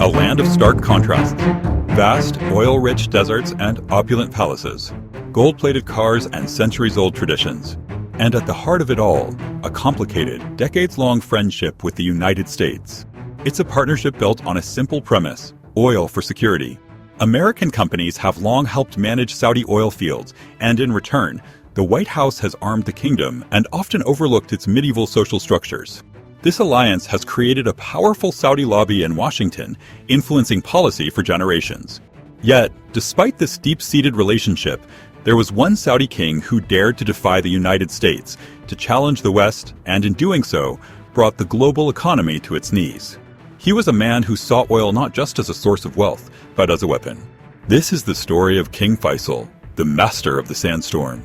a land of stark contrasts. Vast, oil-rich deserts and opulent palaces, gold-plated cars and centuries-old traditions. And at the heart of it all, a complicated, decades-long friendship with the United States. It's a partnership built on a simple premise: oil for security. American companies have long helped manage Saudi oil fields, and in return, the White House has armed the kingdom and often overlooked its medieval social structures. This alliance has created a powerful Saudi lobby in Washington, influencing policy for generations. Yet, despite this deep-seated relationship, there was one Saudi king who dared to defy the United States, to challenge the West, and in doing so, brought the global economy to its knees. He was a man who saw oil not just as a source of wealth, but as a weapon. This is the story of King Faisal, the master of the sandstorm.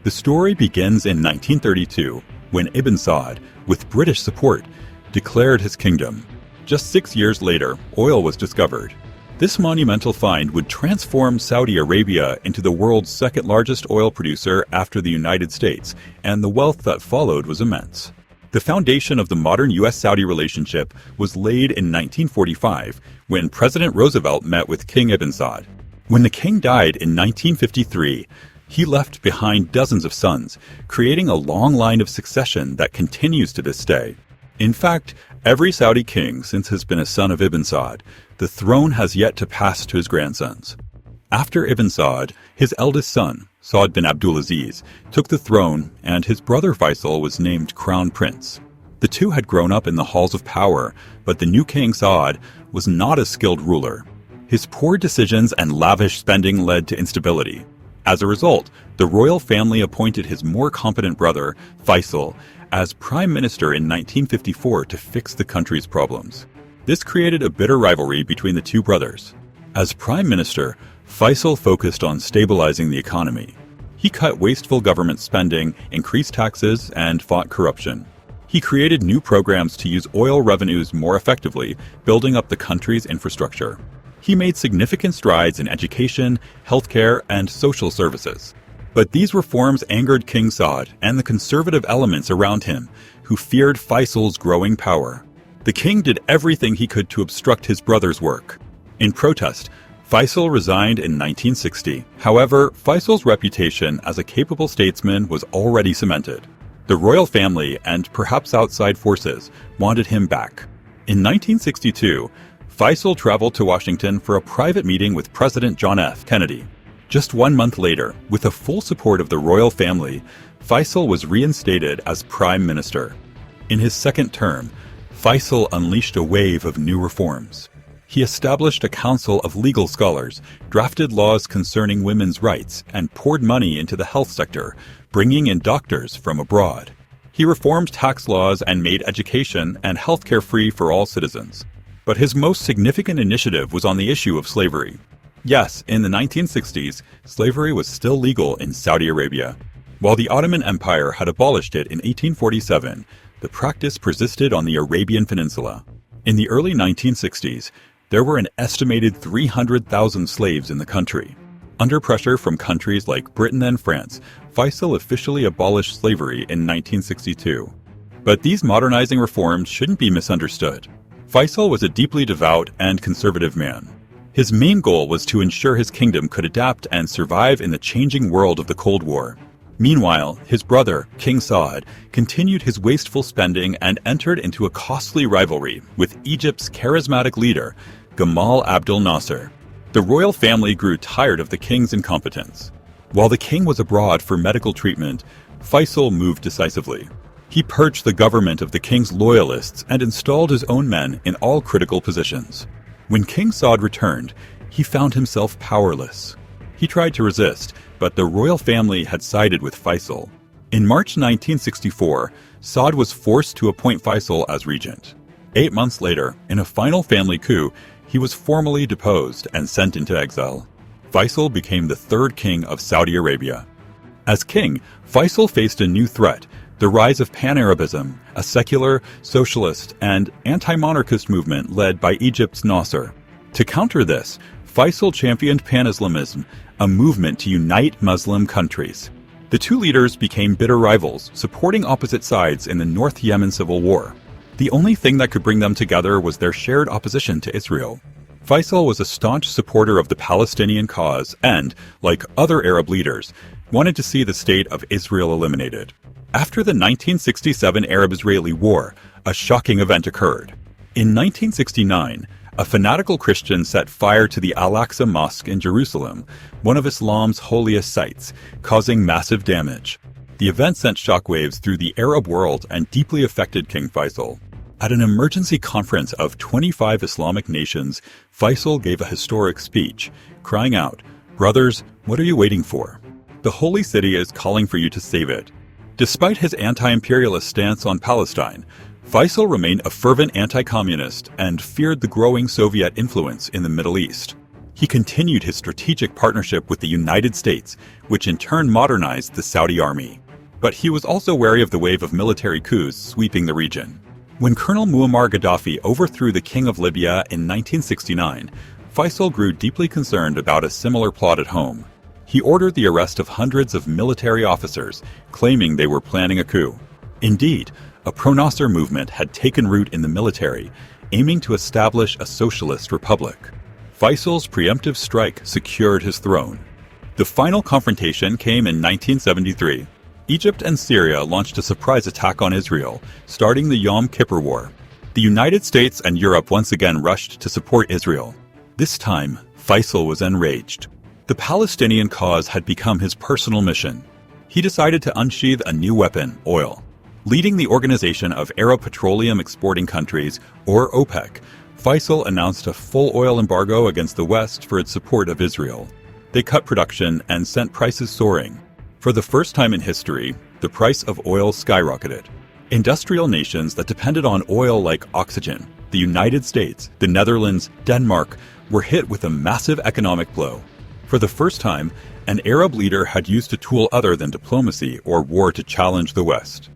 The story begins in 1932, when Ibn Saud, with British support, declared his kingdom. Just 6 years later, oil was discovered. This monumental find would transform Saudi Arabia into the world's second-largest oil producer after the United States, and the wealth that followed was immense. The foundation of the modern U.S.-Saudi relationship was laid in 1945, when President Roosevelt met with King Ibn Saud. When the king died in 1953, he left behind dozens of sons, creating a long line of succession that continues to this day. In fact, every Saudi king since has been a son of Ibn Saud. The throne has yet to pass to his grandsons. After Ibn Saud, his eldest son, Saud bin Abdulaziz, took the throne, and his brother Faisal was named crown prince. The two had grown up in the halls of power, but the new king Saud was not a skilled ruler. His poor decisions and lavish spending led to instability. As a result, the royal family appointed his more competent brother, Faisal, as prime minister in 1954 to fix the country's problems. This created a bitter rivalry between the two brothers. As prime minister, Faisal focused on stabilizing the economy. He cut wasteful government spending, increased taxes, and fought corruption. He created new programs to use oil revenues more effectively, building up the country's infrastructure. He made significant strides in education, healthcare, and social services. But these reforms angered King Saud and the conservative elements around him, who feared Faisal's growing power. The king did everything he could to obstruct his brother's work. In protest, Faisal resigned in 1960. However, Faisal's reputation as a capable statesman was already cemented. The royal family, and perhaps outside forces, wanted him back. In 1962, Faisal traveled to Washington for a private meeting with President John F. Kennedy. Just 1 month later, with the full support of the royal family, Faisal was reinstated as prime minister. In his second term, Faisal unleashed a wave of new reforms. He established a council of legal scholars, drafted laws concerning women's rights, and poured money into the health sector, bringing in doctors from abroad. He reformed tax laws and made education and healthcare free for all citizens. But his most significant initiative was on the issue of slavery. Yes, in the 1960s, slavery was still legal in Saudi Arabia. While the Ottoman Empire had abolished it in 1847, the practice persisted on the Arabian Peninsula. In the early 1960s, there were an estimated 300,000 slaves in the country. Under pressure from countries like Britain and France, Faisal officially abolished slavery in 1962. But these modernizing reforms shouldn't be misunderstood. Faisal was a deeply devout and conservative man. His main goal was to ensure his kingdom could adapt and survive in the changing world of the Cold War. Meanwhile, his brother, King Saud, continued his wasteful spending and entered into a costly rivalry with Egypt's charismatic leader, Gamal Abdel Nasser. The royal family grew tired of the king's incompetence. While the king was abroad for medical treatment, Faisal moved decisively. He purged the government of the king's loyalists and installed his own men in all critical positions. When King Saud returned, he found himself powerless. He tried to resist, but the royal family had sided with Faisal. In March 1964, Saud was forced to appoint Faisal as regent. 8 months later, in a final family coup, he was formally deposed and sent into exile. Faisal became the third king of Saudi Arabia. As king, Faisal faced a new threat: the rise of Pan-Arabism, a secular, socialist, and anti-monarchist movement led by Egypt's Nasser. To counter this, Faisal championed Pan-Islamism, a movement to unite Muslim countries. The two leaders became bitter rivals, supporting opposite sides in the North Yemen civil war. The only thing that could bring them together was their shared opposition to Israel. Faisal was a staunch supporter of the Palestinian cause and, like other Arab leaders, wanted to see the state of Israel eliminated. After the 1967 Arab-Israeli War, a shocking event occurred. In 1969, a fanatical Christian set fire to the Al-Aqsa mosque in Jerusalem, one of Islam's holiest sites, causing massive damage. The event sent shockwaves through the Arab world and deeply affected King Faisal. At an emergency conference of 25 Islamic nations, Faisal gave a historic speech, crying out, "Brothers, what are you waiting for? The holy city is calling for you to save it." Despite his anti-imperialist stance on Palestine, Faisal remained a fervent anti-communist and feared the growing Soviet influence in the Middle East. He continued his strategic partnership with the United States, which in turn modernized the Saudi army. But he was also wary of the wave of military coups sweeping the region. When Colonel Muammar Gaddafi overthrew the king of Libya in 1969, Faisal grew deeply concerned about a similar plot at home. He ordered the arrest of hundreds of military officers, claiming they were planning a coup. Indeed, a pro-Nasser movement had taken root in the military, aiming to establish a socialist republic. Faisal's preemptive strike secured his throne. The final confrontation came in 1973. Egypt and Syria launched a surprise attack on Israel, starting the Yom Kippur War. The United States and Europe once again rushed to support Israel. This time, Faisal was enraged. The Palestinian cause had become his personal mission. He decided to unsheath a new weapon, oil. Leading the Organization of Arab Petroleum Exporting Countries, or OPEC, Faisal announced a full oil embargo against the West for its support of Israel. They cut production and sent prices soaring. For the first time in history, the price of oil skyrocketed. Industrial nations that depended on oil like oxygen, the United States, the Netherlands, Denmark, were hit with a massive economic blow. For the first time, an Arab leader had used a tool other than diplomacy or war to challenge the West.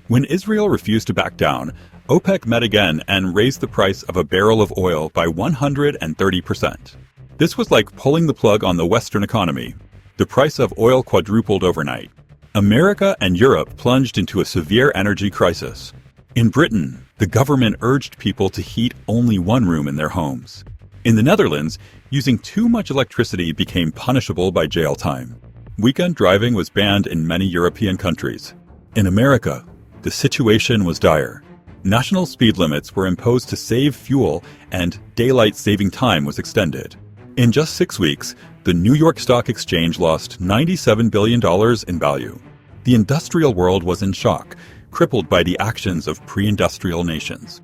When Israel refused to back down, OPEC met again and raised the price of a barrel of oil by 130%. This was like pulling the plug on the Western economy. The price of oil quadrupled overnight. America and Europe plunged into a severe energy crisis. In Britain, the government urged people to heat only one room in their homes. In the Netherlands, using too much electricity became punishable by jail time. Weekend driving was banned in many European countries. In America, the situation was dire. National speed limits were imposed to save fuel, and daylight saving time was extended. In just 6 weeks, the New York Stock Exchange lost $97 billion in value. The industrial world was in shock, crippled by the actions of pre-industrial nations.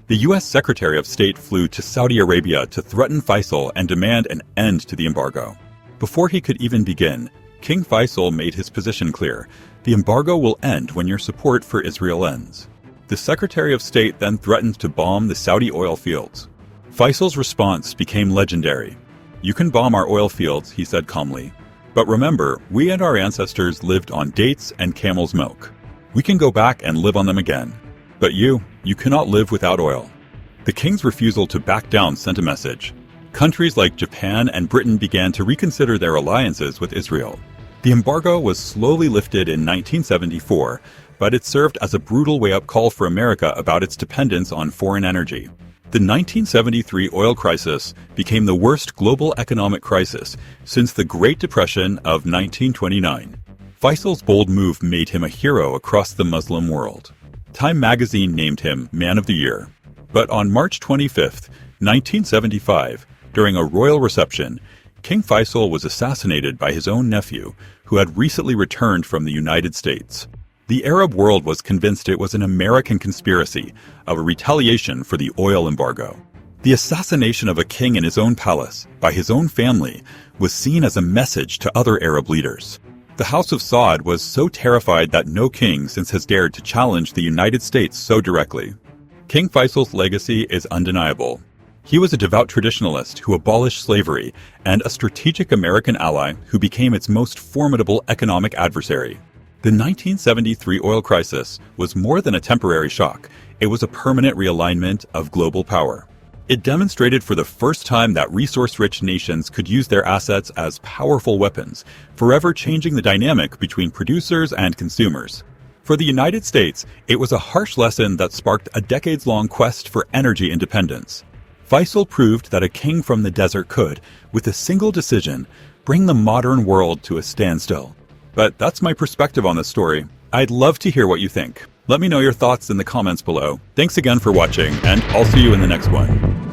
The U.S. Secretary of State flew to Saudi Arabia to threaten Faisal and demand an end to the embargo. Before he could even begin, King Faisal made his position clear: the embargo will end when your support for Israel ends. The Secretary of State then threatened to bomb the Saudi oil fields. Faisal's response became legendary. "You can bomb our oil fields," he said calmly. "But remember, we and our ancestors lived on dates and camel's milk. We can go back and live on them again. But you cannot live without oil." The king's refusal to back down sent a message. Countries like Japan and Britain began to reconsider their alliances with Israel. The embargo was slowly lifted in 1974, but it served as a brutal wake-up call for America about its dependence on foreign energy. The 1973 oil crisis became the worst global economic crisis since the Great Depression of 1929. Faisal's bold move made him a hero across the Muslim world. Time magazine named him Man of the Year. But on March 25, 1975, during a royal reception, King Faisal was assassinated by his own nephew, who had recently returned from the United States. The Arab world was convinced it was an American conspiracy, of a retaliation for the oil embargo. The assassination of a king in his own palace, by his own family, was seen as a message to other Arab leaders. The House of Saud was so terrified that no king since has dared to challenge the United States so directly. King Faisal's legacy is undeniable. He was a devout traditionalist who abolished slavery, and a strategic American ally who became its most formidable economic adversary. The 1973 oil crisis was more than a temporary shock. It was a permanent realignment of global power. It demonstrated for the first time that resource-rich nations could use their assets as powerful weapons, forever changing the dynamic between producers and consumers. For the United States, it was a harsh lesson that sparked a decades-long quest for energy independence. Faisal proved that a king from the desert could, with a single decision, bring the modern world to a standstill. But that's my perspective on this story. I'd love to hear what you think. Let me know your thoughts in the comments below. Thanks again for watching, and I'll see you in the next one.